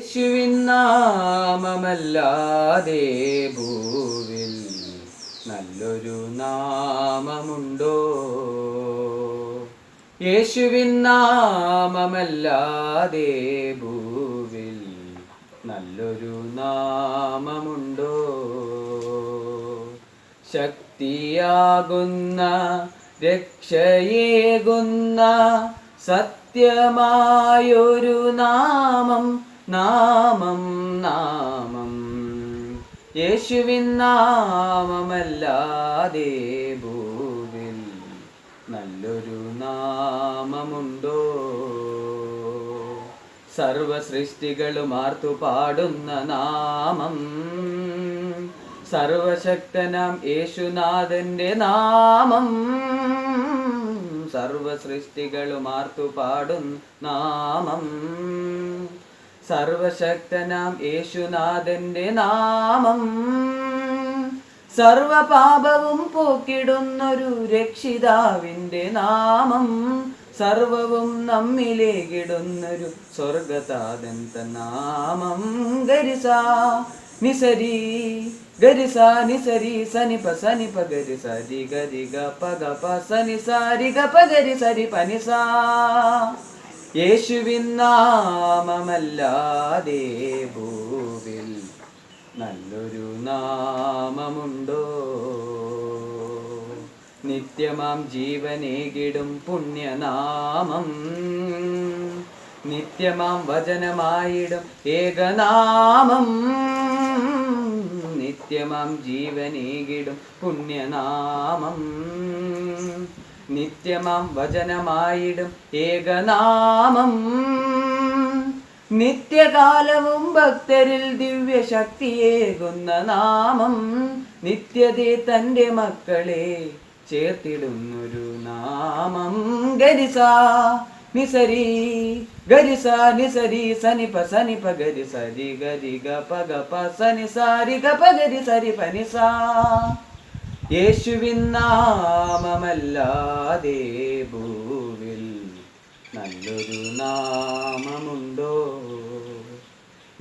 യേശുവിൻ നാമമല്ലാതെ ഭൂവിൽ നല്ലൊരു നാമമുണ്ടോ? യേശുവിൻ നാമമല്ലാതെ ഭൂവിൽ നല്ലൊരു നാമമുണ്ടോ? ശക്തിയാകുന്ന രക്ഷയേകുന്ന സത്യമായൊരു നാമം നാമം നാമം യേശുവിൻ നാമമല്ലാതെ ഭൂവിൽ നല്ലൊരു നാമമുണ്ടോ? സർവസൃഷ്ടികളും ആർത്തുപാടുന്ന നാമം സർവശക്തനാം യേശുനാഥന്റെ നാമം. സർവസൃഷ്ടികളും ആർത്തുപാടുന്ന നാമം സർവശക്തനാം യേശുനാഥന്റെ നാമം. സർവപാപവും പോക്കിടുന്നൊരു രക്ഷിതാവിന്റെ നാമം. സർവവും നമ്മിലേകിടുന്നൊരു സ്വർഗതാതന്റെ നാമം. ഗരിസ നിസരി ഗരിസ നിസരി സനിപ സനിപ ഗരി സരി ഗരി ഗ പ ഗ പ സനി സാരി ഗ പ ഗരി സരി പനിസ. യേശുവിൻ നാമമല്ലാതെ ഭൂവിൽ നല്ലൊരു നാമമുണ്ടോ? നിത്യമാം ജീവനേകിടും പുണ്യനാമം നിത്യമാം വചനമായിടും ഏകനാമം. നിത്യമാം ജീവനേകിടും പുണ്യനാമം നിത്യമാം വചനമായിടും ഏകനാമം. നിത്യകാലവും ഭക്തരിൽ ദിവ്യശക്തിയേകുന്ന നാമം. നിത്യതേ തൻ്റെ മക്കളെ ചേർത്തിടുന്നൊരു നാമം. ഗരിസ നിസരി ഗരിസ നിസരി സനിപ സനിപ ഗരി സരി ഗരി ഗ പ ഗ പ സനി സാരി ഗ പ ഗരി സരി പനിസ. യേശുവിൻ നാമമല്ലാതെ ഭൂവിൽ നല്ലൊരു നാമമുണ്ടോ?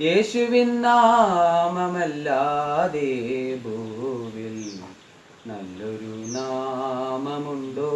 യേശുവിൻ നാമമല്ലാതെ ഭൂവിൽ നല്ലൊരു നാമമുണ്ടോ?